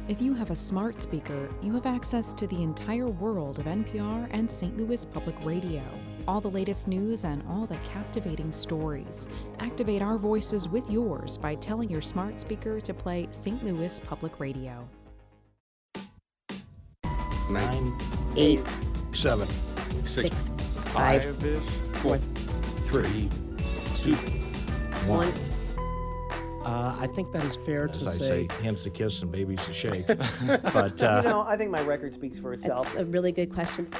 If you have a smart speaker, you have access to the entire world of NPR and St. Louis Public Radio. All the latest news and all the captivating stories. Activate our voices with yours by telling your smart speaker to play St. Louis Public Radio. 9, 8, 7, 6, 5, 4, 3, 2, 1. I think that is fair to As I say. say, hands to kiss and babies to shake. But I think my record speaks for itself. That's a really good question.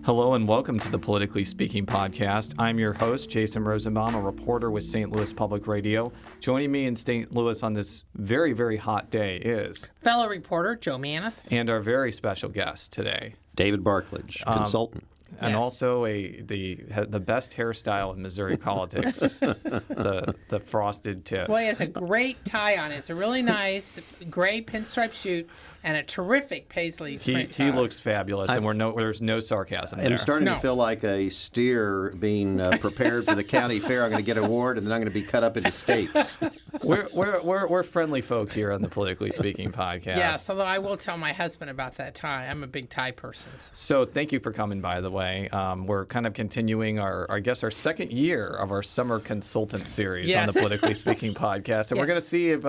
Hello and welcome to the Politically Speaking podcast. I'm your host, Jason Rosenbaum, a reporter with St. Louis Public Radio. Joining me in St. Louis on this very, very hot day is fellow reporter Joe Mannies and our very special guest today, David Barklage, consultant. And also the best hairstyle in Missouri politics, the frosted tips. Well, he has a great tie on. It's a really nice gray pinstripe suit and a terrific paisley print tie. He looks fabulous, and there's no sarcasm there. I'm starting to feel like a steer being prepared for the county fair. I'm going to get an award, and then I'm going to be cut up into steaks. We're friendly folk here on the Politically Speaking podcast. Yes, although I will tell my husband about that tie. I'm a big tie person. So thank you for coming, by the way. We're kind of continuing our second year of our summer consultant series on the Politically Speaking podcast. And we're going to see if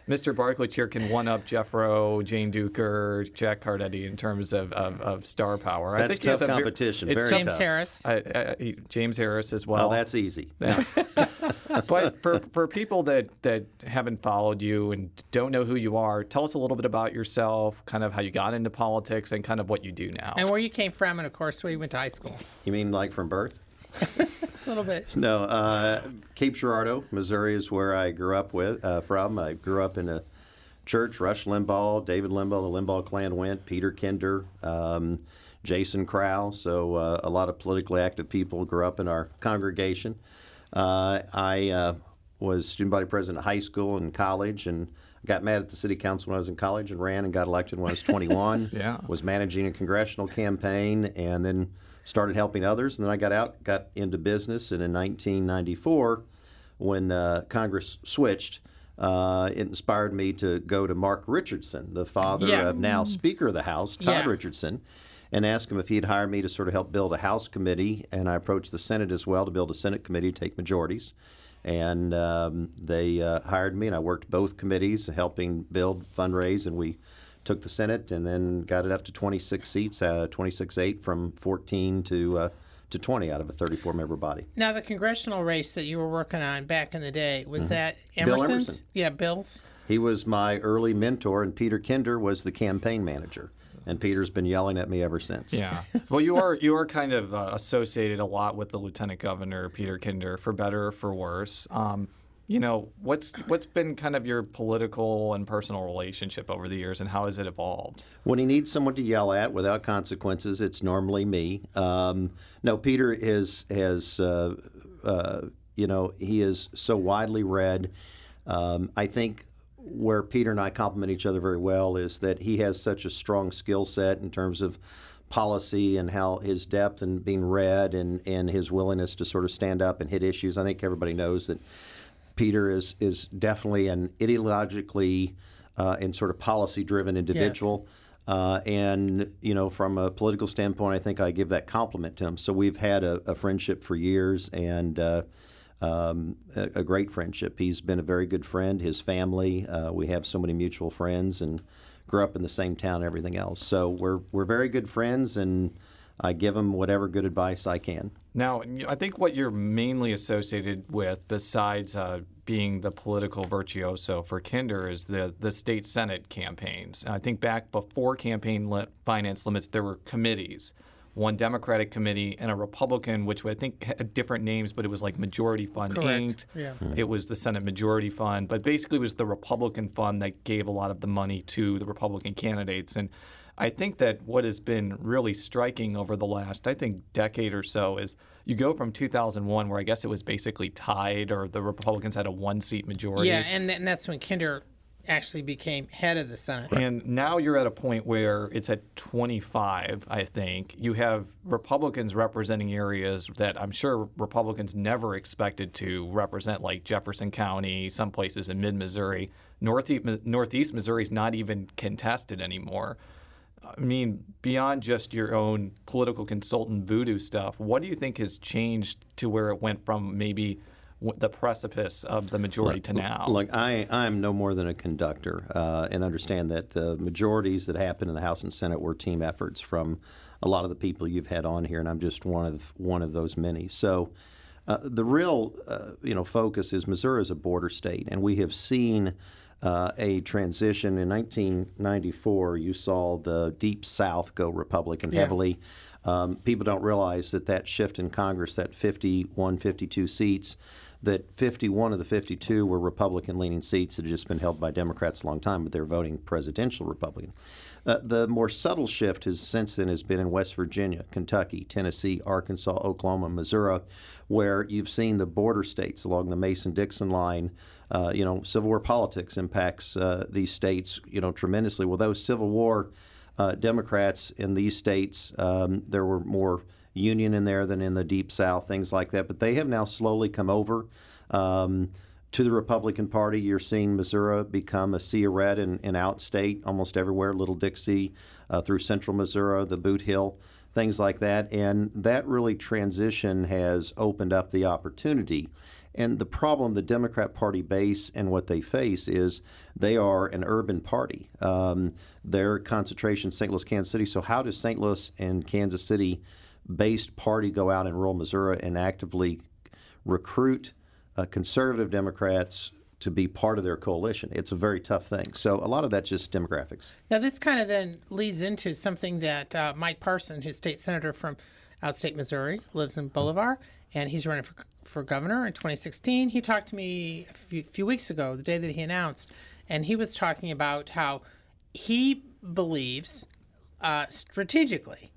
Mr. Barklage here can one-up Jeff Rowe, Jane Duker, Jack Cardetti in terms of star power. That's tough competition. It's very James tough. Harris. James Harris as well. Oh, that's easy. Yeah. But for people that haven't followed you and don't know who you are, tell us a little bit about yourself, kind of how you got into politics, and kind of what you do now. And where you came from, and of course where you went to high school. You mean like from birth? A little bit. No, Cape Girardeau, Missouri is where I grew up from. I grew up in a church. Rush Limbaugh, David Limbaugh, the Limbaugh clan went, Peter Kinder, Jason Crow. So a lot of politically active people grew up in our congregation. I was student body president at high school and college, and got mad at the city council when I was in college and ran and got elected when I was 21. Yeah. Was managing a congressional campaign and then started helping others. And then I got into business. And in 1994, when Congress switched, it inspired me to go to Mark Richardson, the father of now Speaker of the House, Todd Richardson, and ask him if he'd hire me to sort of help build a House committee. And I approached the Senate as well to build a Senate committee to take majorities. And they hired me, and I worked both committees, helping build, fundraise, and we took the Senate and then got it up to 26 seats, 26-8 from 14 to 20 out of a 34-member body. Now, the congressional race that you were working on back in the day, was that Bill Emerson's? Emerson. Yeah, Bill's. He was my early mentor, and Peter Kinder was the campaign manager. And Peter's been yelling at me ever since. Yeah. Well, you are kind of associated a lot with the Lieutenant Governor, Peter Kinder, for better or for worse. What's been kind of your political and personal relationship over the years, and how has it evolved? When he needs someone to yell at without consequences, it's normally me. No, Peter he is so widely read. I think where Peter and I complement each other very well is that he has such a strong skill set in terms of policy and how his depth and being read and his willingness to sort of stand up and hit issues. I think everybody knows that Peter is definitely an ideologically and sort of policy-driven individual. Yes. And, from a political standpoint, I think I give that compliment to him. So we've had a friendship for years, and a great friendship. He's been a very good friend. His family, we have so many mutual friends, and grew up in the same town and everything else. So we're very good friends, and I give him whatever good advice I can. Now, I think what you're mainly associated with, besides being the political virtuoso for Kinder, is the state Senate campaigns. I think back before campaign finance limits, there were committees. One Democratic committee and a Republican, which I think had different names, but it was like Majority Fund Inc. Yeah. It was the Senate Majority Fund, but basically it was the Republican fund that gave a lot of the money to the Republican candidates. And I think that what has been really striking over the last, decade or so is you go from 2001, where I guess it was basically tied, or the Republicans had a one-seat majority. Yeah, and that's when Kinder actually became head of the Senate. And now you're at a point where it's at 25, I think. You have Republicans representing areas that I'm sure Republicans never expected to represent, like Jefferson County, some places in mid-Missouri. Northeast Missouri is not even contested anymore. I mean, beyond just your own political consultant voodoo stuff, what do you think has changed to where it went from maybe the precipice of the majority to now? Look, I'm no more than a conductor, and understand that the majorities that happened in the House and Senate were team efforts from a lot of the people you've had on here, and I'm just one of those many. So the real focus is Missouri is a border state, and we have seen a transition. In 1994, you saw the Deep South go Republican heavily. People don't realize that shift in Congress, that 51, 52 seats, that 51 of the 52 were Republican-leaning seats that had just been held by Democrats a long time, but they're voting presidential Republican. The more subtle shift since then has been in West Virginia, Kentucky, Tennessee, Arkansas, Oklahoma, Missouri, where you've seen the border states along the Mason-Dixon line. Civil War politics impacts these states, tremendously. Well, those Civil War Democrats in these states, there were more Union in there than in the Deep South, things like that. But they have now slowly come over to the Republican Party. You're seeing Missouri become a sea of red and outstate almost everywhere, Little Dixie, through central Missouri, the Boot Hill, things like that. And that really transition has opened up the opportunity. And the problem the Democrat Party base and what they face is they are an urban party. Their concentration, St. Louis, Kansas City. So how does St. Louis and Kansas City-based party go out in rural Missouri and actively recruit conservative Democrats to be part of their coalition? It's a very tough thing. So a lot of that's just demographics. Now, this kind of then leads into something that Mike Parson, who's state senator from outstate Missouri, lives in Bolivar, and he's running for governor in 2016. He talked to me a few weeks ago, the day that he announced, and he was talking about how he believes strategically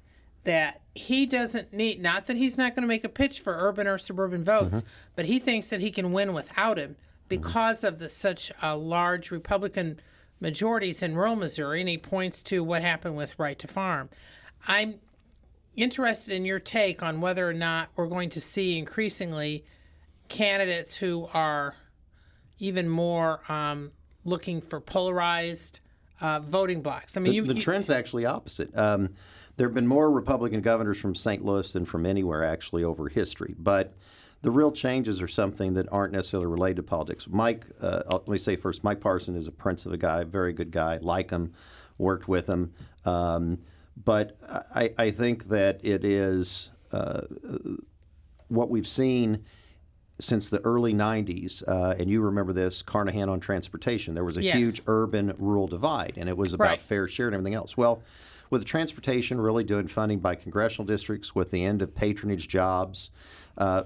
that he doesn't need, not that he's not going to make a pitch for urban or suburban votes, but he thinks that he can win without him because of such large Republican majorities in rural Missouri, and he points to what happened with Right to Farm. I'm interested in your take on whether or not we're going to see increasingly candidates who are even more looking for polarized voting blocks. I mean, the trend's actually opposite. There have been more Republican governors from St. Louis than from anywhere, actually, over history. But the real changes are something that aren't necessarily related to politics. Mike, let me say first, Mike Parson is a prince of a guy, very good guy, like him, worked with him. But I think that it is what we've seen since the early 90s, and you remember this, Carnahan on transportation. There was a huge urban-rural divide, and it was about fair share and everything else. Well, with the transportation really doing funding by congressional districts, with the end of patronage jobs,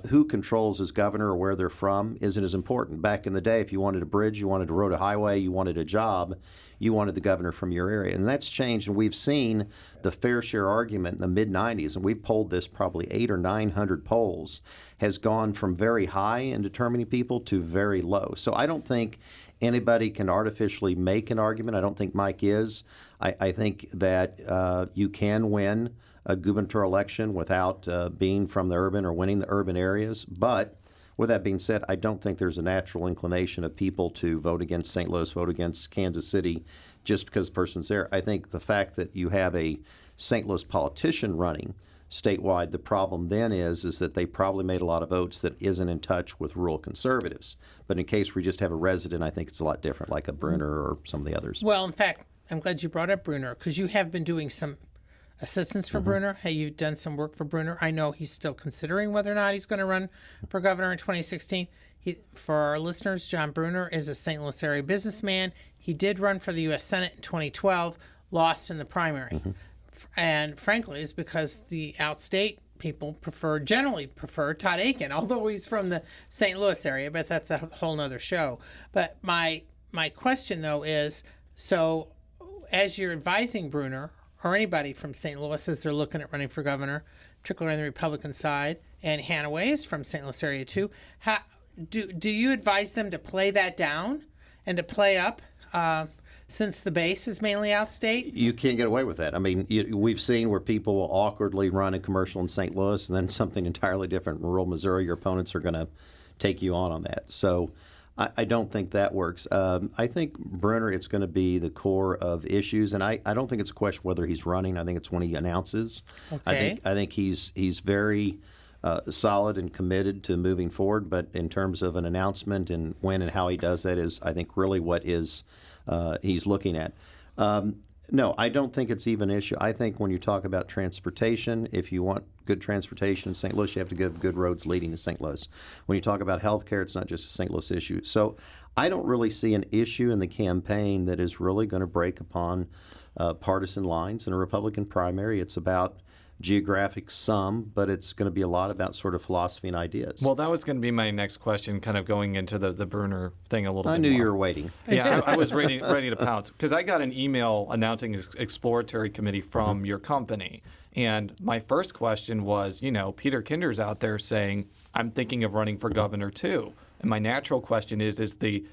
who controls as governor or where they're from isn't as important. Back in the day, if you wanted a bridge, you wanted a road, a highway, you wanted a job, you wanted the governor from your area. And that's changed, and we've seen the fair share argument in the mid-'90s, and we've polled this probably 800 or 900 polls, has gone from very high in determining people to very low. So I don't think anybody can artificially make an argument. I don't think Mike is. I think that you can win a gubernatorial election without being from the urban or winning the urban areas. But with that being said, I don't think there's a natural inclination of people to vote against St. Louis, vote against Kansas City just because the person's there. I think the fact that you have a St. Louis politician running statewide, the problem then is that they probably made a lot of votes that isn't in touch with rural conservatives. But in case we just have a resident, I think it's a lot different, like a Bruner or some of the others. Well, in fact, I'm glad you brought up Bruner, because you have been doing some assistance for Bruner. Hey, you've done some work for Bruner. I know he's still considering whether or not he's going to run for governor in 2016. For our listeners, John Bruner is a St. Louis area businessman. He did run for the U.S. Senate in 2012, lost in the primary. And frankly, it's because the outstate people generally prefer Todd Akin, although he's from the St. Louis area, but that's a whole nother show. But my question, though, is, so as you're advising Bruner, or anybody from St. Louis as they're looking at running for governor, particularly on the Republican side, and Hanaway is from St. Louis area too, do you advise them to play that down and to play up since the base is mainly outstate? You can't get away with that. I mean, we've seen where people will awkwardly run a commercial in St. Louis and then something entirely different in rural Missouri. Your opponents are going to take you on that. So I don't think that works. I think Brunner, it's going to be the core of issues, and I don't think it's a question whether he's running. I think it's when he announces. Okay. I think he's very solid and committed to moving forward, but in terms of an announcement and when and how he does that is, I think, really what he's looking at. No, I don't think it's even an issue. I think when you talk about transportation, if you want good transportation in St. Louis, you have to get good roads leading to St. Louis. When you talk about health care, it's not just a St. Louis issue. So I don't really see an issue in the campaign that is really going to break upon partisan lines in a Republican primary. It's about geographic sum, but it's going to be a lot about sort of philosophy and ideas. Well, that was going to be my next question, kind of going into the Brunner thing a little bit I knew more. you were waiting. Yeah, I was ready to pounce because I got an email announcing an exploratory committee from your company. And my first question was, Peter Kinder's out there saying, I'm thinking of running for governor too. And my natural question is the,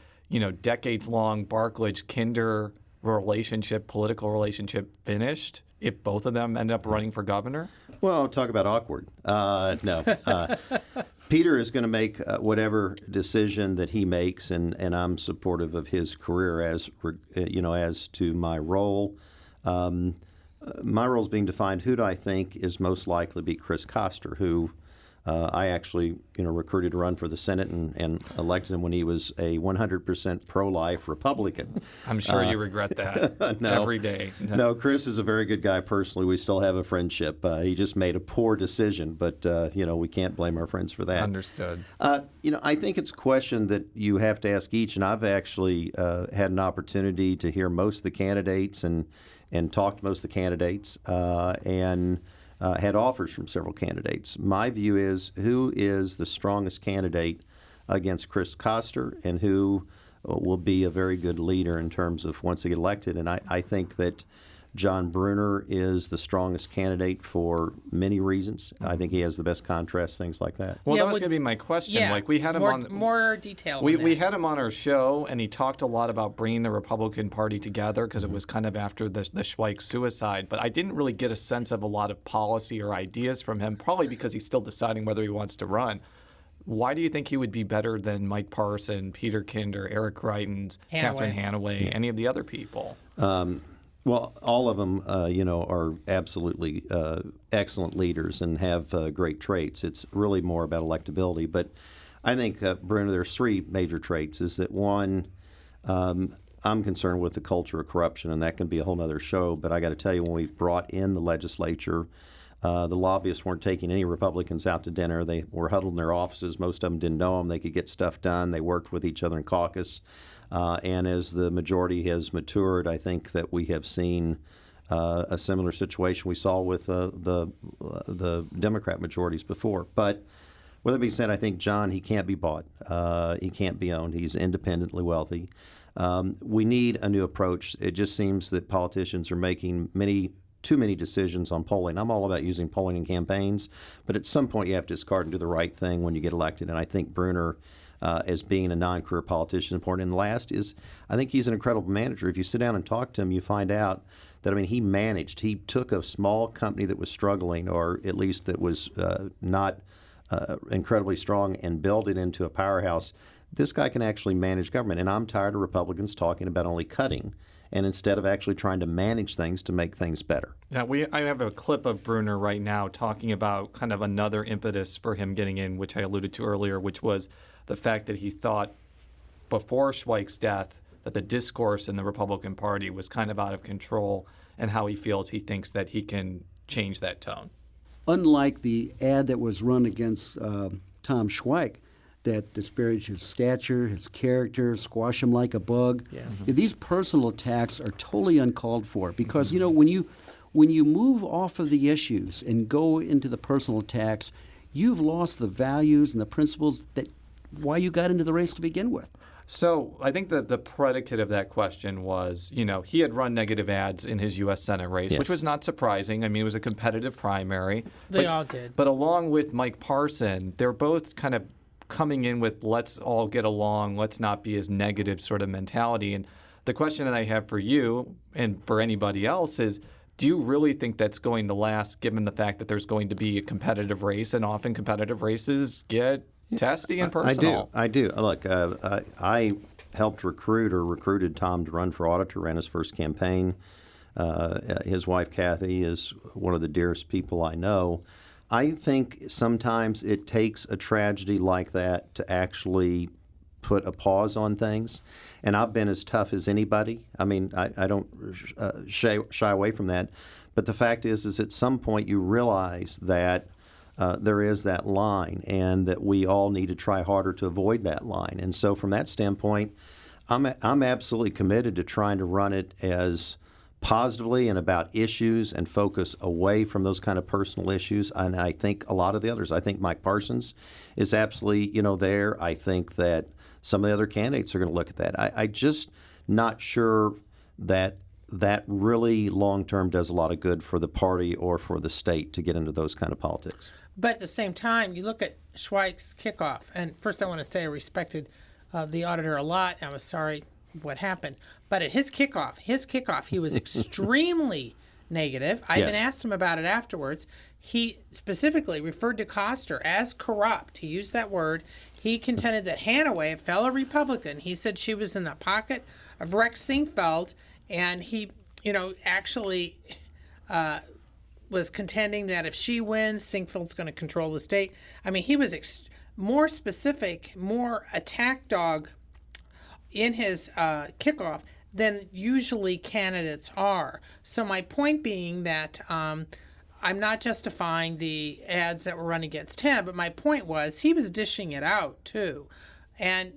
decades-long Barklage-Kinder political relationship finished if both of them end up running for governor? Well, talk about awkward. No. Peter is going to make whatever decision that he makes, and I'm supportive of his career as to my role. My role is being defined. Who do I think is most likely to be Chris Koster, who I actually recruited to run for the Senate and elected him when he was a 100% pro-life Republican. I'm sure you regret that every day. No, Chris is a very good guy personally. We still have a friendship. He just made a poor decision, but we can't blame our friends for that. Understood. I think it's a question that you have to ask each, and I've actually had an opportunity to hear most of the candidates and talk to most of the candidates and had offers from several candidates. My view is who is the strongest candidate against Chris Koster and who will be a very good leader in terms of once they get elected. And I think that John Brunner is the strongest candidate for many reasons. I think he has the best contrast, things like that. Well, that was going to be my question. Yeah, we had him more detail. We had him on our show, and he talked a lot about bringing the Republican Party together because it was kind of after the Schweik suicide. But I didn't really get a sense of a lot of policy or ideas from him, probably because he's still deciding whether he wants to run. Why do you think he would be better than Mike Parson, Peter Kinder, Eric Greitens, Catherine Hanaway, any of the other people? Well, all of them, are absolutely excellent leaders and have great traits. It's really more about electability. But I think, Brenda, there's three major traits. Is that one, I'm concerned with the culture of corruption, and that can be a whole other show. But I got to tell you, when we brought in the legislature, the lobbyists weren't taking any Republicans out to dinner. They were huddled in their offices. Most of them didn't know them. They could get stuff done. They worked with each other in caucus. And as the majority has matured, I think that we have seen a similar situation we saw with the Democrat majorities before. But with that being said, I think John, he can't be bought. He can't be owned. He's independently wealthy. We need a new approach. It just seems that politicians are making too many decisions on polling. I'm all about using polling in campaigns, but at some point you have to discard and do the right thing when you get elected. And I think Brunner, as being a non-career politician, is important. And the last is, I think he's an incredible manager. If you sit down and talk to him, you find out that, he took a small company that was struggling, or at least that was not incredibly strong, and built it into a powerhouse. This guy can actually manage government. And I'm tired of Republicans talking about only cutting, and instead of actually trying to manage things to make things better. Yeah, I have a clip of Brunner right now talking about kind of another impetus for him getting in, which I alluded to earlier, which was the fact that he thought before Schweik's death that the discourse in the Republican Party was kind of out of control, and how he thinks that he can change that tone. Unlike the ad that was run against Tom Schweik, that disparage his stature, his character, squash him like a bug. Yeah. These personal attacks are totally uncalled for because, when you move off of the issues and go into the personal attacks, you've lost the values and the principles that why you got into the race to begin with. So I think that the predicate of that question was, he had run negative ads in his U.S. Senate race, yes, which was not surprising. It was a competitive primary. They all did. But along with Mike Parson, they're both kind of coming in with let's all get along, let's not be as negative sort of mentality. And the question that I have for you and for anybody else is, do you really think that's going to last, given the fact that there's going to be a competitive race, and often competitive races get testy and personal. I do. Look, I helped recruited Tom to run for auditor, ran his first campaign. His wife, Kathy, is one of the dearest people I know. I think sometimes it takes a tragedy like that to actually put a pause on things. And I've been as tough as anybody. I mean, I don't shy away from that. But the fact is at some point you realize that there is that line and that we all need to try harder to avoid that line. And so from that standpoint, I'm absolutely committed to trying to run it as positively and about issues and focus away from those kind of personal issues. And I think a lot of the others, I think Mike Parsons is absolutely, there. I think that some of the other candidates are going to look at that. I just not sure that really long-term does a lot of good for the party or for the state to get into those kind of politics. But at the same time, you look at Schweik's kickoff, and first I want to say I respected the auditor a lot. I was sorry what happened. But at his kickoff, he was extremely negative. I even asked him about it afterwards. He specifically referred to Koster as corrupt. He used that word. He contended that Hanaway, a fellow Republican, he said she was in the pocket of Rex Sinquefield, and he, actually was contending that if she wins, Sinquefield's going to control the state. I mean, he was more specific, more attack dog in his kickoff than usually candidates are. So my point being that I'm not justifying the ads that were run against him, but my point was he was dishing it out too. And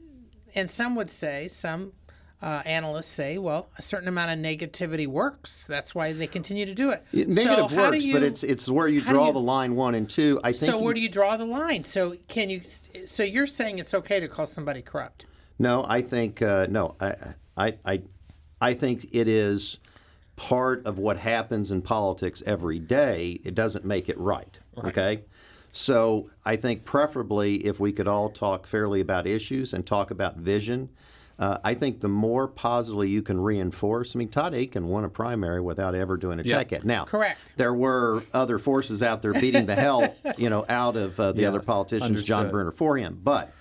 some would say, some analysts say, well, a certain amount of negativity works. That's why they continue to do it. Negative works, but it's where you draw the line 1 and 2. I think. So where do you draw the line? So So you're saying it's okay to call somebody corrupt? No, I think no. I think it is part of what happens in politics every day. It doesn't make it right. Okay. So I think preferably if we could all talk fairly about issues and talk about vision. I think the more positively you can reinforce. I mean, Todd Akin won a primary without ever doing a check ad. Now, correct. There were other forces out there beating the hell, out of the other politicians, John Brunner, for him. But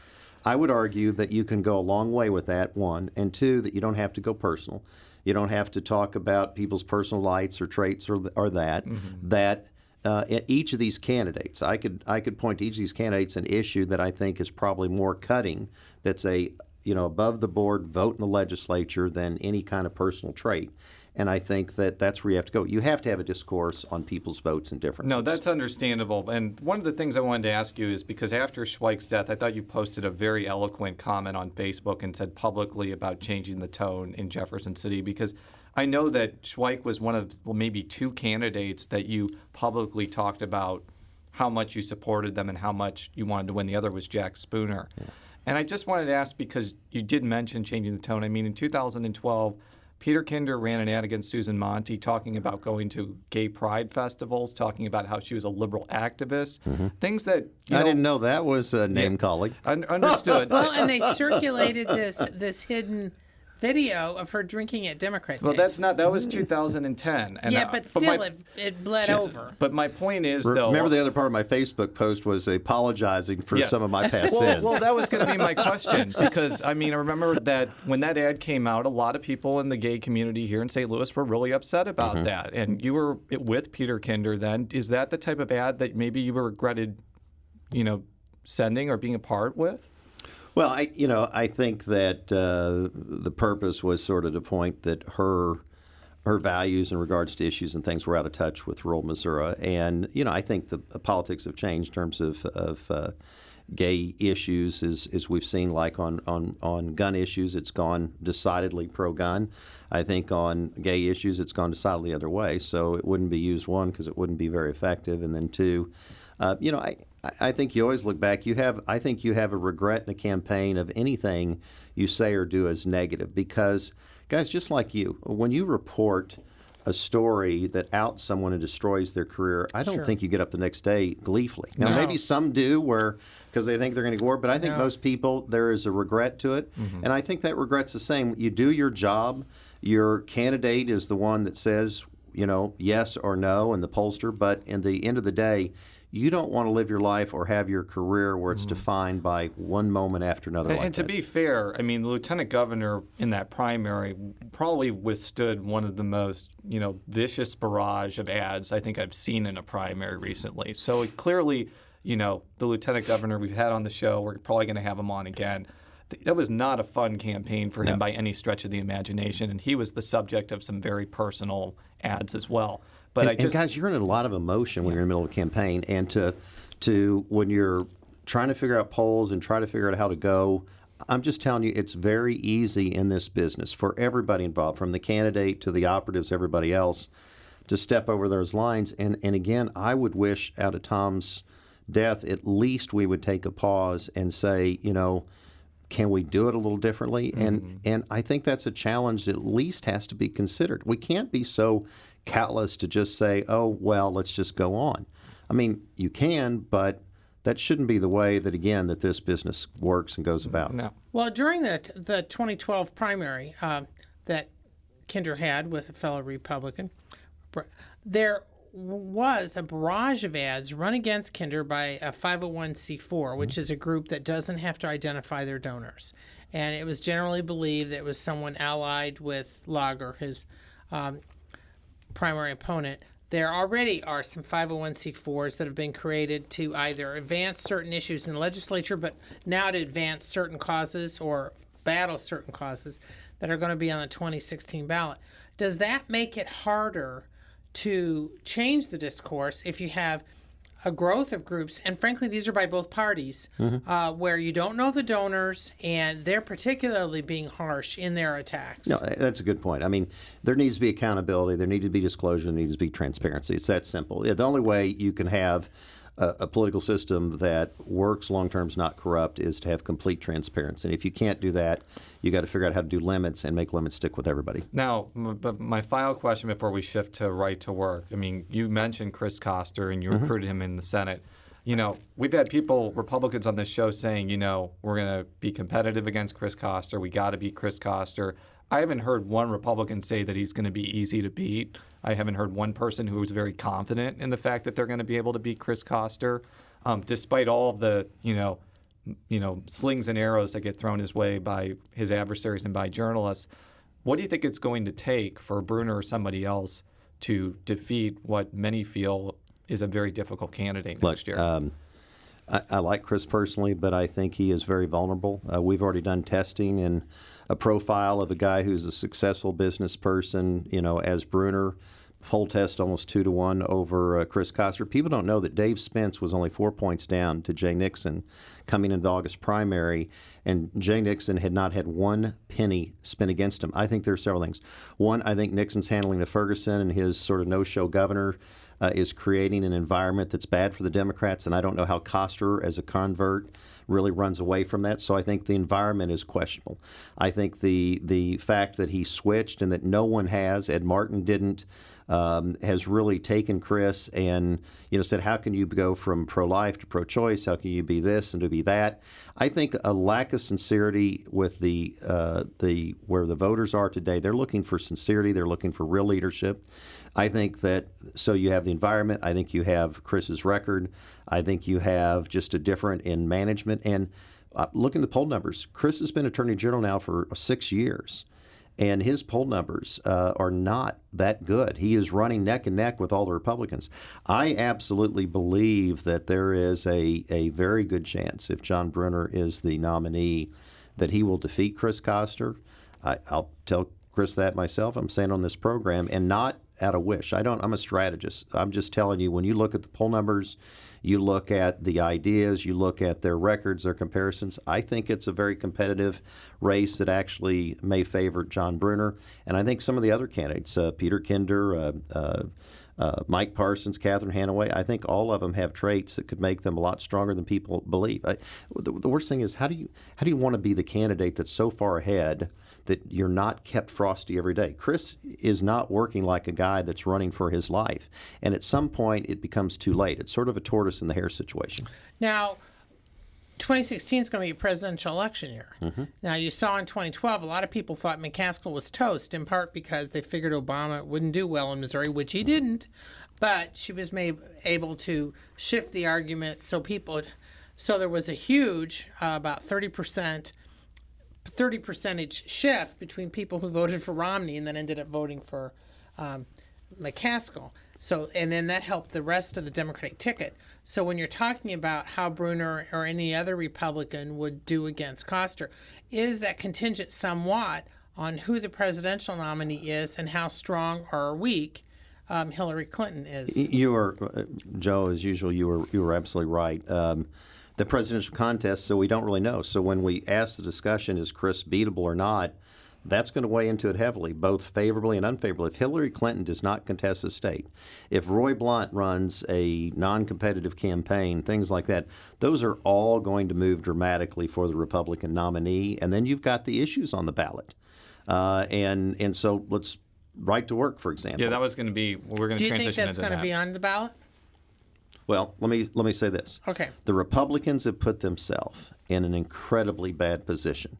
I would argue that you can go a long way with that, 1, and 2, that you don't have to go personal. You don't have to talk about people's personal lights or traits or that. Mm-hmm. That each of these candidates, I could point to each of these candidates an issue that I think is probably more cutting. That's a above the board vote in the legislature than any kind of personal trait. And I think that's where you have to go. You have to have a discourse on people's votes and differences. No, that's understandable. And one of the things I wanted to ask you is because after Schweik's death, I thought you posted a very eloquent comment on Facebook and said publicly about changing the tone in Jefferson City, because I know that Schweik was one of maybe 2 candidates that you publicly talked about how much you supported them and how much you wanted to win. The other was Jack Spooner. Yeah. And I just wanted to ask, because you did mention changing the tone. I mean, in 2012, Peter Kinder ran an ad against Susan Monty talking about going to gay pride festivals, talking about how she was a liberal activist, things that I didn't know that was a name calling. Understood. Well, and they circulated this hidden video of her drinking at Democrat Well, days. that was 2010. And but still, it bled over. But my point is, remember the other part of my Facebook post was apologizing for some of my past sins. Well, that was going to be my question, because, I mean, I remember that when that ad came out, a lot of people in the gay community here in St. Louis were really upset about that. And you were with Peter Kinder then. Is that the type of ad that maybe you regretted, sending or being a part with? Well, I think that the purpose was sort of to point that her values in regards to issues and things were out of touch with rural Missouri, and I think the politics have changed in terms of gay issues, as we've seen, like on gun issues, it's gone decidedly pro-gun. I think on gay issues, it's gone decidedly the other way. So it wouldn't be used, 1, because it wouldn't be very effective, and then 2, I think you always look back. I think you have a regret in a campaign of anything you say or do as negative, because, guys, just like you, when you report a story that outs someone and destroys their career, I don't think you get up the next day gleefully. Now, maybe some do, because they think they're going to go, but I think most people, there is a regret to it, and I think that regret's the same. You do your job. Your candidate is the one that says, yes or no in the pollster, but in the end of the day, you don't want to live your life or have your career where it's defined by one moment after another. And to be fair, I mean, the lieutenant governor in that primary probably withstood one of the most, vicious barrage of ads I think I've seen in a primary recently. So clearly, the lieutenant governor we've had on the show, we're probably going to have him on again. That was not a fun campaign for him by any stretch of the imagination, and he was the subject of some very personal ads as well. But and guys, you're in a lot of emotion when you're in the middle of a campaign, and to when you're trying to figure out polls and try to figure out how to go, I'm just telling you, it's very easy in this business for everybody involved, from the candidate to the operatives, everybody else, to step over those lines. And again, I would wish out of Tom's death, at least we would take a pause and say, can we do it a little differently? And I think that's a challenge that at least has to be considered. We can't be so callous to just say, oh, well, let's just go on. I mean, you can, but that shouldn't be the way that, again, that this business works and goes about. No. Well, during the 2012 primary that Kinder had with a fellow Republican, there was a barrage of ads run against Kinder by a 501c4, which is a group that doesn't have to identify their donors. And it was generally believed that it was someone allied with Lager, his primary opponent. There already are some 501c4s that have been created to either advance certain issues in the legislature, but now to advance certain causes or battle certain causes that are going to be on the 2016 ballot. Does that make it harder to change the discourse if you have a growth of groups, and frankly, these are by both parties, where you don't know the donors, and they're particularly being harsh in their attacks? No, that's a good point. I mean, there needs to be accountability, there needs to be disclosure, there needs to be transparency. It's that simple. The only way you can have a political system that works long-term, is not corrupt, is to have complete transparency. And if you can't do that, you got to figure out how to do limits and make limits stick with everybody. Now, my final question before we shift to right to work. I mean, you mentioned Chris Koster and you recruited him in the Senate. We've had Republicans on this show saying, we're going to be competitive against Chris Koster. We got to beat Chris Koster. I haven't heard one Republican say that he's going to be easy to beat. I haven't heard one person who was very confident in the fact that they're going to be able to beat Chris Koster, despite all of the, slings and arrows that get thrown his way by his adversaries and by journalists. What do you think it's going to take for Brunner or somebody else to defeat what many feel is a very difficult candidate next year? I like Chris personally, but I think he is very vulnerable. We've already done testing and a profile of a guy who's a successful business person, as Brunner. Poll test almost 2-1 over Chris Koster. People don't know that Dave Spence was only 4 points down to Jay Nixon coming into the August primary, and Jay Nixon had not had one penny spent against him. I think there are several things. One, I think Nixon's handling of Ferguson and his sort of no-show governor is creating an environment that's bad for the Democrats, and I don't know how Koster, as a convert, really runs away from that. So I think the environment is questionable. I think the fact that he switched and that no one has, Ed Martin didn't, has really taken Chris and said, how can you go from pro-life to pro-choice? How can you be this and to be that? I think a lack of sincerity with the where the voters are today. They're looking for sincerity. They're looking for real leadership. I think that, so you have the environment. I think you have Chris's record. I think you have just a different in management. And looking at the poll numbers, Chris has been Attorney General now for 6 years. And his poll numbers are not that good. He is running neck and neck with all the Republicans. I absolutely believe that there is a very good chance, if John Brunner is the nominee, that he will defeat Chris Koster. I'll tell Chris that myself. I'm saying on this program, and not out of wish. I'm a strategist. I'm just telling you, when you look at the poll numbers, you look at the ideas, you look at their records, their comparisons, I think it's a very competitive race that actually may favor John Brunner. And I think some of the other candidates, Peter Kinder, Mike Parsons, Catherine Hanaway, I think all of them have traits that could make them a lot stronger than people believe. The worst thing is, how do you want to be the candidate that's so far ahead that you're not kept frosty every day? Chris is not working like a guy that's running for his life. And at some point, it becomes too late. It's sort of a tortoise and the hare situation. Now, 2016 is going to be a presidential election year. Mm-hmm. Now, you saw in 2012, a lot of people thought McCaskill was toast, in part because they figured Obama wouldn't do well in Missouri, which he didn't. But she was able to shift the argument so there was a huge, about 30 percentage shift between people who voted for Romney and then ended up voting for McCaskill. So, and then that helped the rest of the Democratic ticket. So when you're talking about how Bruner or any other Republican would do against Koster, is that contingent somewhat on who the presidential nominee is and how strong or weak Hillary Clinton is? You were, Joe, as usual, you were absolutely right. The presidential contest, so we don't really know. So when we ask the discussion, is Chris beatable or not, that's going to weigh into it heavily, both favorably and unfavorably. If Hillary Clinton does not contest the state, if Roy Blunt runs a non-competitive campaign, things like that, those are all going to move dramatically for the Republican nominee. And then you've got the issues on the ballot. And so let's right to work, for example. Yeah, that was going to be, we're going to transition into that. Do you think that's going to be on the ballot? Well, let me say this. Okay. The Republicans have put themselves in an incredibly bad position.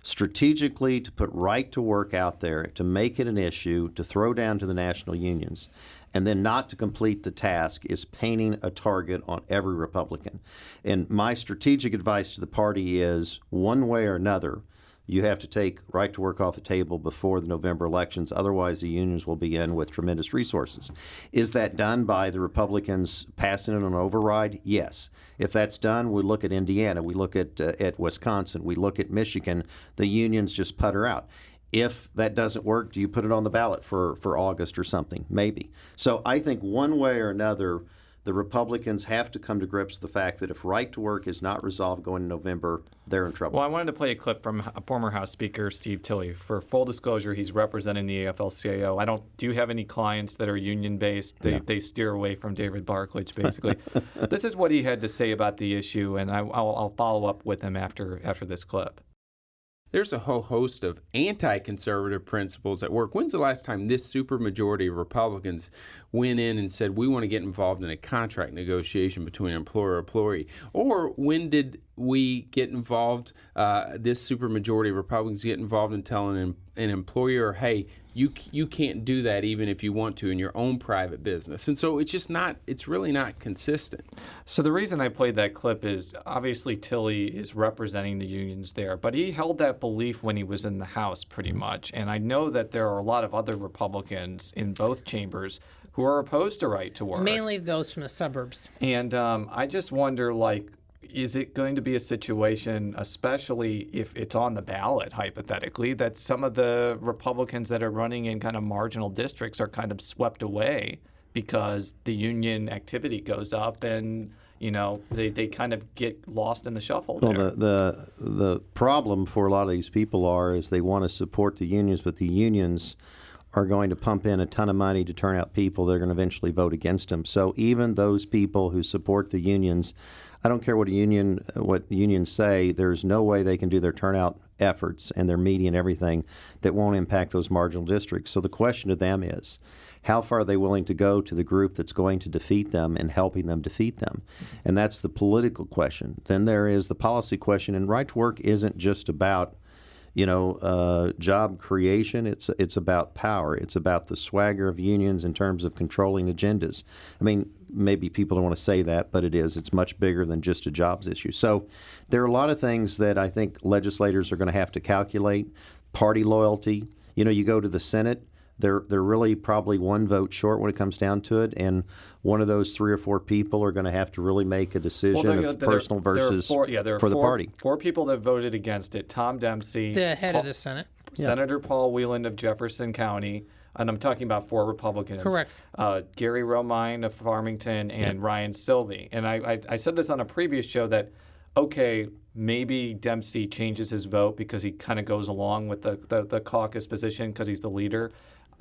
Strategically, to put right to work out there, to make it an issue, to throw down to the national unions, and then not to complete the task is painting a target on every Republican. And my strategic advice to the party is, one way or another, you have to take right to work off the table before the November elections. Otherwise, the unions will be in with tremendous resources. Is that done by the Republicans passing it on an override? Yes. If that's done, we look at Indiana, we look at Wisconsin, we look at Michigan. The unions just putter out. If that doesn't work, do you put it on the ballot for August or something? Maybe. So I think one way or another, the Republicans have to come to grips with the fact that if right to work is not resolved going into November, they're in trouble. Well, I wanted to play a clip from former House Speaker Steve Tilley. For full disclosure, he's representing the AFL-CIO. Do you have any clients that are union-based? They steer away from David Barklage, basically. This is what he had to say about the issue, and I'll follow up with him after this clip. There's a whole host of anti-conservative principles at work. When's the last time this supermajority of Republicans went in and said, we want to get involved in a contract negotiation between employer and employee? Or when did we get involved, this supermajority of Republicans get involved in telling an employer, hey, you can't do that even if you want to in your own private business? And so it's really not consistent. So the reason I played that clip is obviously Tilley is representing the unions there, but he held that belief when he was in the House pretty much. And I know that there are a lot of other Republicans in both chambers who are opposed to right to work. Mainly those from the suburbs. And I just wonder, is it going to be a situation, especially if it's on the ballot, hypothetically, that some of the Republicans that are running in kind of marginal districts are kind of swept away because the union activity goes up and, they kind of get lost in the shuffle there? Well, the problem for a lot of these people is they want to support the unions, but the unions are going to pump in a ton of money to turn out people that are going to eventually vote against them. So even those people who support the unions, I don't care what the unions say, there's no way they can do their turnout efforts and their media and everything that won't impact those marginal districts. So the question to them is, how far are they willing to go to the group that's going to defeat them and helping them defeat them? And that's the political question. Then there is the policy question, and right to work isn't just about job creation. It's about power. It's about the swagger of unions in terms of controlling agendas. I mean, maybe people don't want to say that, but it is. It's much bigger than just a jobs issue. So there are a lot of things that I think legislators are going to have to calculate. Party loyalty. You go to the Senate, they're really probably one vote short when it comes down to it, and one of those 3 or 4 people are going to have to really make a decision of personal versus for the party. 4 people that voted against it. Tom Dempsey, the head of the Senate, Senator Paul Wieland of Jefferson County, and I'm talking about 4 Republicans. Correct. Gary Romine of Farmington and Ryan Silvey. And I said this on a previous show that, okay, maybe Dempsey changes his vote because he kind of goes along with the caucus position because he's the leader.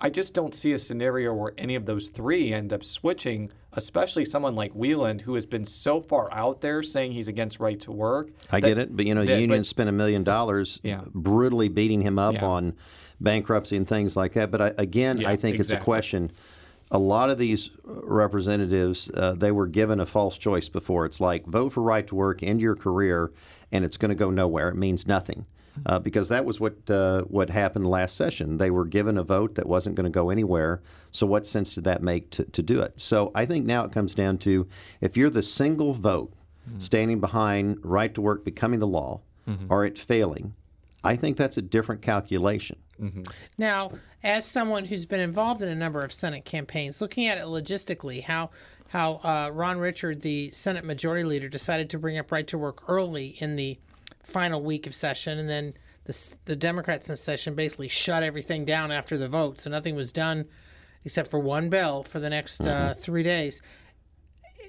I just don't see a scenario where any of those 3 end up switching, especially someone like Wieland, who has been so far out there saying he's against right to work. I get it, but the union spent $1 million brutally beating him up on bankruptcy and things like that. But I think it's a question. a lot of these representatives, they were given a false choice before. It's like, vote for right to work, end your career, and it's going to go nowhere. It means nothing. Because that was what happened last session. They were given a vote that wasn't going to go anywhere. So what sense did that make to do it? So I think now it comes down to, if you're the single vote standing behind right to work becoming the law, or it failing, I think that's a different calculation. Now, as someone who's been involved in a number of Senate campaigns, looking at it logistically, how Ron Richard, the Senate Majority Leader, decided to bring up right to work early in the final week of session, and then the Democrats in the session basically shut everything down after the vote, so nothing was done except for one bill for the next 3 days.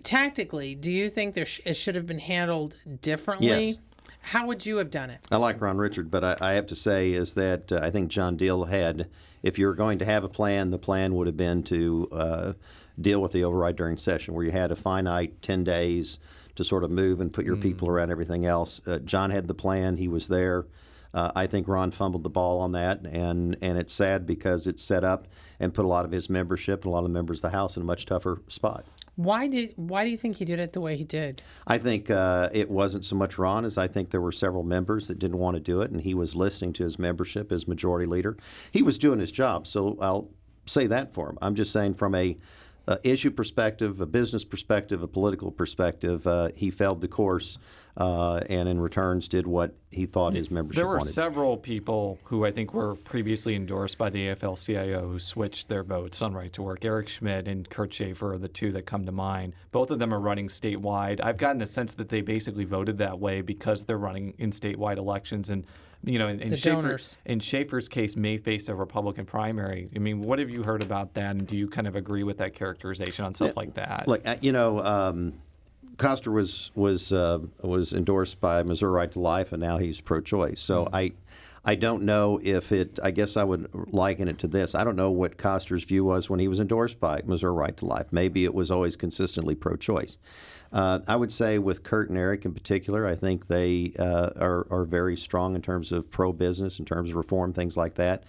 Tactically, do you think it should have been handled differently? Yes. How would you have done it? I like Ron Richard, but I have to say is that I think John Deal had, if you were going to have a plan, the plan would have been to deal with the override during session, where you had a finite 10 days to sort of move and put your people around everything else. John had the plan. He was there. I think Ron fumbled the ball on that, and it's sad because it set up and put a lot of his membership and a lot of the members of the House in a much tougher spot. Why do you think he did it the way he did? I think it wasn't so much Ron as I think there were several members that didn't want to do it, and he was listening to his membership as majority leader. He was doing his job, so I'll say that for him. I'm just saying from a issue perspective, a business perspective, a political perspective, he failed the course and in returns did what he thought his membership There were wanted. several people who I think were previously endorsed by the AFL-CIO who switched their votes on right to work. Eric Schmidt and Kurt Schaefer are the two that come to mind. Both of them are running statewide. I've gotten the sense that they basically voted that way because they're running in statewide elections, and in Schaefer's case, may face a Republican primary. I mean, what have you heard about that, and do you kind of agree with that characterization on stuff like that? Look, Koster was endorsed by Missouri Right to Life, and now he's pro-choice. So I don't know if it. I guess I would liken it to this. I don't know what Koster's view was when he was endorsed by Missouri Right to Life. Maybe it was always consistently pro-choice. I would say with Kurt and Eric in particular, I think they are very strong in terms of pro-business, in terms of reform, things like that.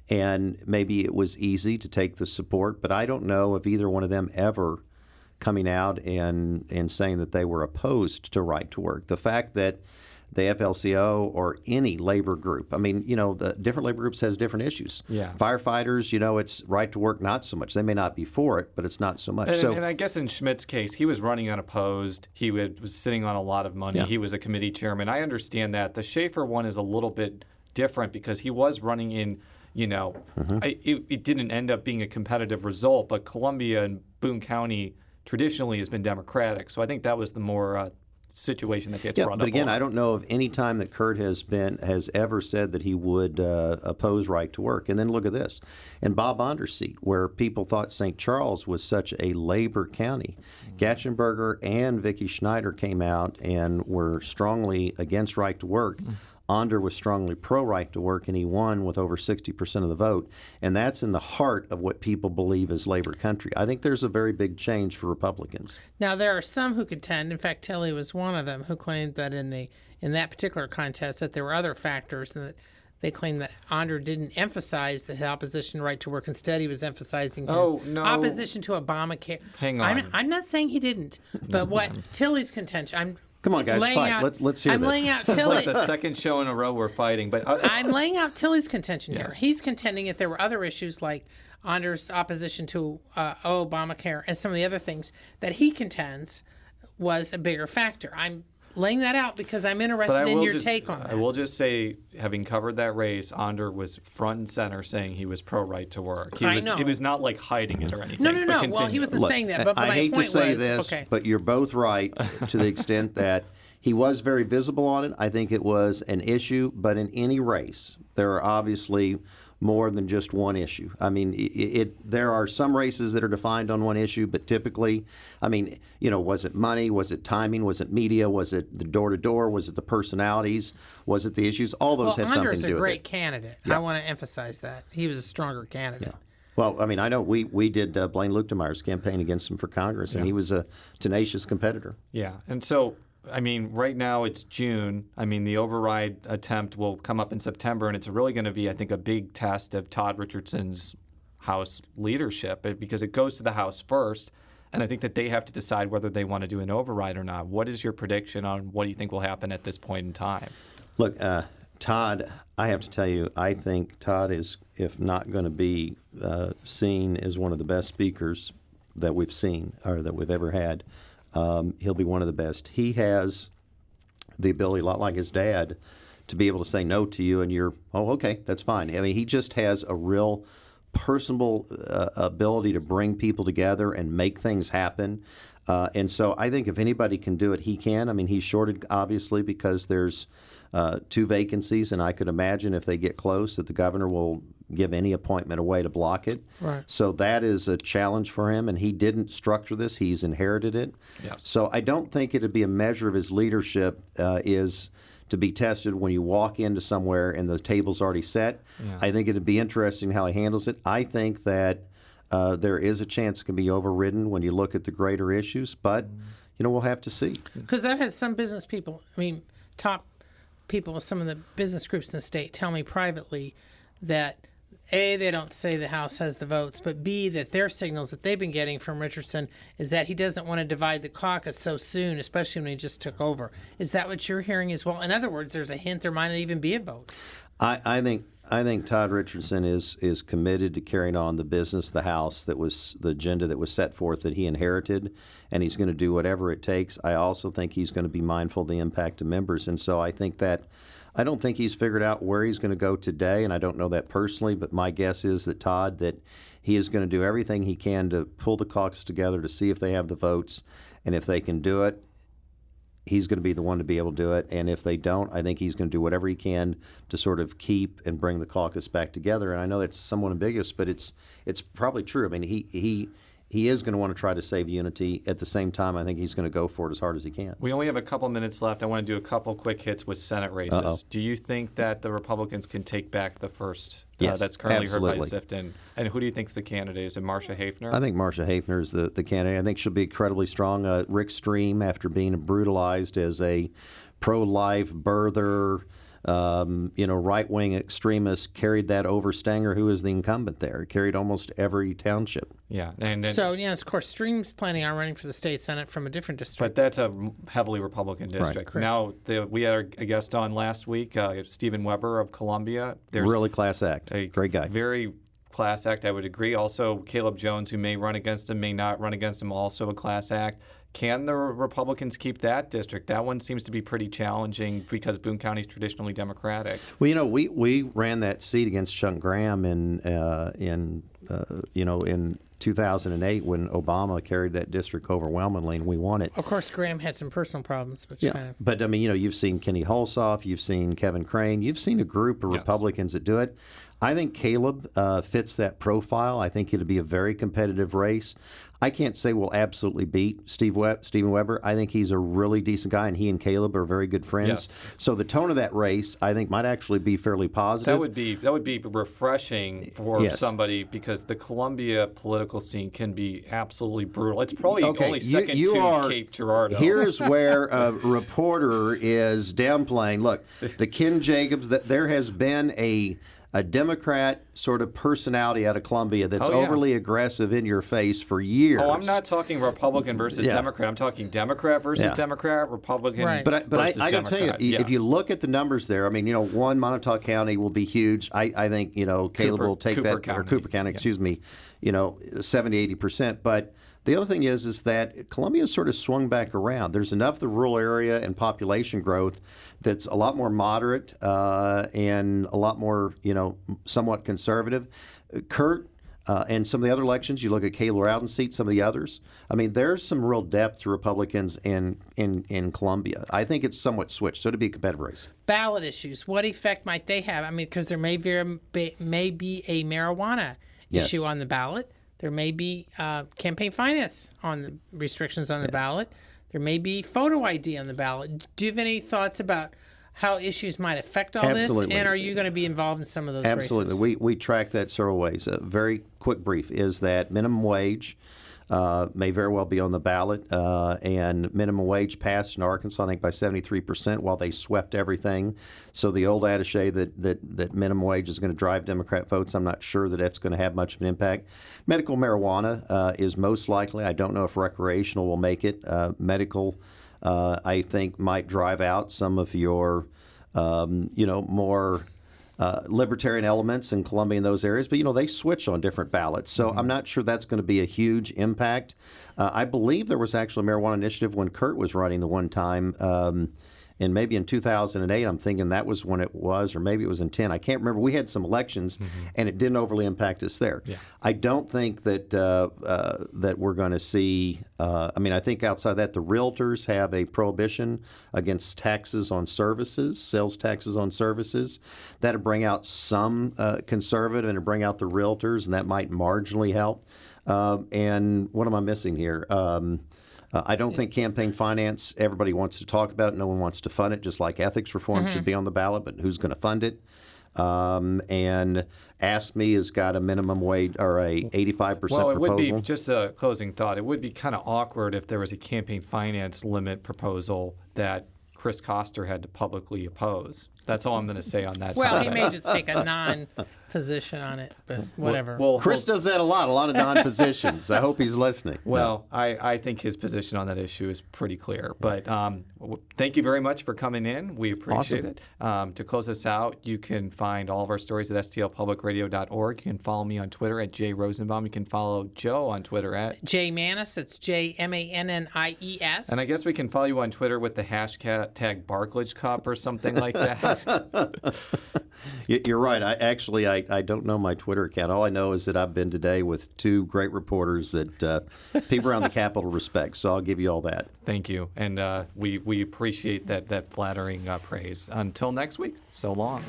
And maybe it was easy to take the support, but I don't know if either one of them ever coming out and saying that they were opposed to right to work. The fact that the FLCO or any labor group, I mean, the different labor groups has different issues. Yeah. Firefighters, it's right to work, not so much. They may not be for it, but it's not so much. And I guess in Schmidt's case, he was running unopposed. He was sitting on a lot of money. Yeah. He was a committee chairman. I understand that. The Schaefer one is a little bit different because he was running in, it didn't end up being a competitive result, but Columbia and Boone County traditionally has been Democratic. So I think that was the more situation that gets brought up. But again, I don't know of any time that Kurt has ever said that he would oppose right to work. And then look at this. In Bob Onder's seat, where people thought St. Charles was such a labor county, Gatchenberger and Vicki Schneider came out and were strongly against right to work. Onder was strongly pro-right to work, and he won with over 60% of the vote. And that's in the heart of what people believe is labor country. I think there's a very big change for Republicans. Now, there are some who contend, in fact, Tilly was one of them, who claimed that in that particular contest that there were other factors, and that they claimed that Onder didn't emphasize his opposition to right to work. Instead, he was emphasizing his opposition to Obamacare. Hang on. I'm not saying he didn't, but what Tilly's contention, Come on, guys, fight. Let's hear this. I'm laying out This is Tilly. like the second show in a row we're fighting. But I'm laying out Tilly's contention here. Yes. He's contending that there were other issues like Onder's opposition to Obamacare and some of the other things that he contends was a bigger factor. I'm laying that out because I'm interested in your take on that. I will just say, having covered that race, Onder was front and center saying he was pro-right to work. He was not like hiding it or anything. No. Well, he wasn't saying that. But I my hate point to say was, this, okay. but you're both right to the extent that he was very visible on it. I think it was an issue, but in any race, there are obviously more than just one issue. I mean, there are some races that are defined on one issue, but typically, was it money? Was it timing? Was it media? Was it the door-to-door? Was it the personalities? Was it the issues? All those have something to do with it. Onder's a great candidate. Yeah. I want to emphasize that. He was a stronger candidate. Yeah. Well, I know we did Blaine Luchtemeyer's campaign against him for Congress, and he was a tenacious competitor. Yeah, and so, right now it's June. The override attempt will come up in September, and it's really going to be, I think, a big test of Todd Richardson's House leadership because it goes to the House first. And I think that they have to decide whether they want to do an override or not. What is your prediction on what do you think will happen at this point in time? Look, Todd, I have to tell you, I think Todd is, if not going to be seen as one of the best speakers that we've seen or that we've ever had, he'll be one of the best. He has the ability, a lot like his dad, to be able to say no to you and you're, oh, okay, that's fine. I mean, he just has a real personable ability to bring people together and make things happen. And so I think if anybody can do it, he can. I mean, he's shorted, obviously, because there's 2 vacancies, and I could imagine if they get close that the governor will give any appointment away to block it. Right. So that is a challenge for him, and he didn't structure this. He's inherited it. Yes. So I don't think it'd be a measure of his leadership is to be tested when you walk into somewhere and the table's already set. Yeah. I think it'd be interesting how he handles it. I think that there is a chance it can be overridden when you look at the greater issues, but we'll have to see. Because I've had some business people, top people with some of the business groups in the state tell me privately that A, they don't say the House has the votes, but B, that their signals that they've been getting from Richardson is that he doesn't want to divide the caucus so soon, especially when he just took over. Is that what you're hearing as well? In other words, there's a hint there might not even be a vote. I think Todd Richardson is committed to carrying on the business, the House, that was the agenda that was set forth that he inherited, and he's going to do whatever it takes. I also think he's going to be mindful of the impact of members, and so I don't think he's figured out where he's going to go today, and I don't know that personally, but my guess is that Todd, that he is going to do everything he can to pull the caucus together to see if they have the votes, and if they can do it, he's going to be the one to be able to do it. And if they don't, I think he's going to do whatever he can to sort of keep and bring the caucus back together. And I know that's somewhat ambiguous, but it's probably true. I mean, he is going to want to try to save unity. At the same time, I think he's going to go for it as hard as he can. We only have a couple minutes left. I want to do a couple quick hits with Senate races. Uh-oh. Do you think that the Republicans can take back the first Yes, that's currently absolutely. heard by Sifton? And who do you think's the candidate? Is it Marcia Hafner? I think Marcia Hafner is the candidate. I think she'll be incredibly strong. Rick Stream, after being brutalized as a pro-life birther, right-wing extremist, carried that over Stanger, who is the incumbent there. He carried almost every township. Yeah. And then, So, of course, Stream's planning on running for the state Senate from a different district. but that's a heavily Republican district. Correct. Now, we had a guest on last week, Stephen Weber of Columbia. Really class act. Great guy. Very class act, I would agree. Also, Caleb Jones, who may run against him, may not run against him, also a class act. Can the Republicans keep that district? That one seems to be pretty challenging because Boone County is traditionally Democratic. Well, we ran that seat against Chuck Graham in 2008 when Obama carried that district overwhelmingly, and we won it. Of course, Graham had some personal problems, which kind of... But, you've seen Kenny Holsoff, you've seen Kevin Crane, you've seen a group of Republicans that do it. I think Caleb fits that profile. I think it'll be a very competitive race. I can't say we'll absolutely beat Stephen Weber. I think he's a really decent guy, and he and Caleb are very good friends. Yes. So the tone of that race, I think, might actually be fairly positive. That would be refreshing for somebody because the Columbia political scene can be absolutely brutal. It's probably only second to Cape Girardeau. Here's where a reporter is downplaying. Look, the Ken Jacobs, that there has been a Democrat sort of personality out of Columbia that's overly aggressive in your face for years. Oh, I'm not talking Republican versus Democrat. I'm talking Democrat versus Democrat, Republican But versus I got to tell you, if you look at the numbers there, one, Montauk County will be huge. I think, Caleb will take Cooper that, County. or Cooper County, excuse me, 70, 80%. But the other thing is that Columbia sort of swung back around. There's enough of the rural area and population growth that's a lot more moderate and a lot more, somewhat conservative. Kurt and some of the other elections, you look at Caleb Rowden's seat, some of the others. There's some real depth to Republicans in Columbia. I think it's somewhat switched, so it'd be a competitive race. Ballot issues, what effect might they have? Because there may be a marijuana issue on the ballot. There may be campaign finance on the restrictions on the ballot. There may be photo ID on the ballot. Do you have any thoughts about how issues might affect all Absolutely. this? And are you going to be involved in some of those Absolutely. races? We track that several ways. A very quick brief is that minimum wage may very well be on the ballot, and minimum wage passed in Arkansas, I think, by 73% while they swept everything. So the old adage that minimum wage is going to drive Democrat votes, I'm not sure that that's going to have much of an impact. Medical marijuana is most likely. I don't know if recreational will make it. Medical, I think, might drive out some of your, more libertarian elements in Columbia and those areas, but they switch on different ballots, so I'm not sure that's going to be a huge impact. I believe there was actually a marijuana initiative when Kurt was running the one time, and maybe in 2008, I'm thinking that was when it was, or maybe it was in 10. I can't remember. We had some elections, and it didn't overly impact us there. Yeah. I don't think that that we're going to see. I think outside that, the realtors have a prohibition against taxes on services, sales taxes on services. That'll bring out some conservative, and it'll bring out the realtors, and that might marginally help. And what am I missing here? I don't think campaign finance, everybody wants to talk about it. No one wants to fund it, just like ethics reform should be on the ballot, but who's going to fund it? And AFSCME has got a minimum wage or a 85% proposal. Well, it would be, just a closing thought, it would be kind of awkward if there was a campaign finance limit proposal that Chris Koster had to publicly oppose. That's all I'm going to say on that Well, topic. he may just take a non-position on it, but whatever. Well, Chris does that a lot of non-positions. I hope he's listening. Well, I think his position on that issue is pretty clear. But thank you very much for coming in. We appreciate it. To close us out, you can find all of our stories at stlpublicradio.org. You can follow me on Twitter at @JRosenbaum. You can follow Joe on Twitter at J Mannies. That's JMANNIES. And I guess we can follow you on Twitter with the hashtag Barklage Cup or something like that. You're right. I don't know my Twitter account. All I know is that I've been today with two great reporters that people around the Capitol respect. So I'll give you all that. Thank you. And we appreciate that flattering praise. Until next week, so long.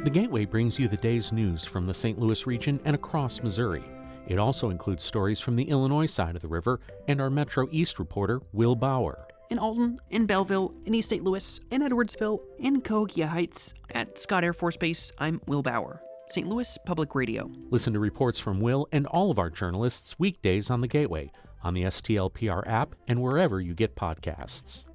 The Gateway brings you the day's news from the St. Louis region and across Missouri. It also includes stories from the Illinois side of the river and our Metro East reporter, Will Bauer. In Alton, in Belleville, in East St. Louis, in Edwardsville, in Cahokia Heights, at Scott Air Force Base, I'm Will Bauer. St. Louis Public Radio. Listen to reports from Will and all of our journalists weekdays on the Gateway, on the STLPR app, and wherever you get podcasts.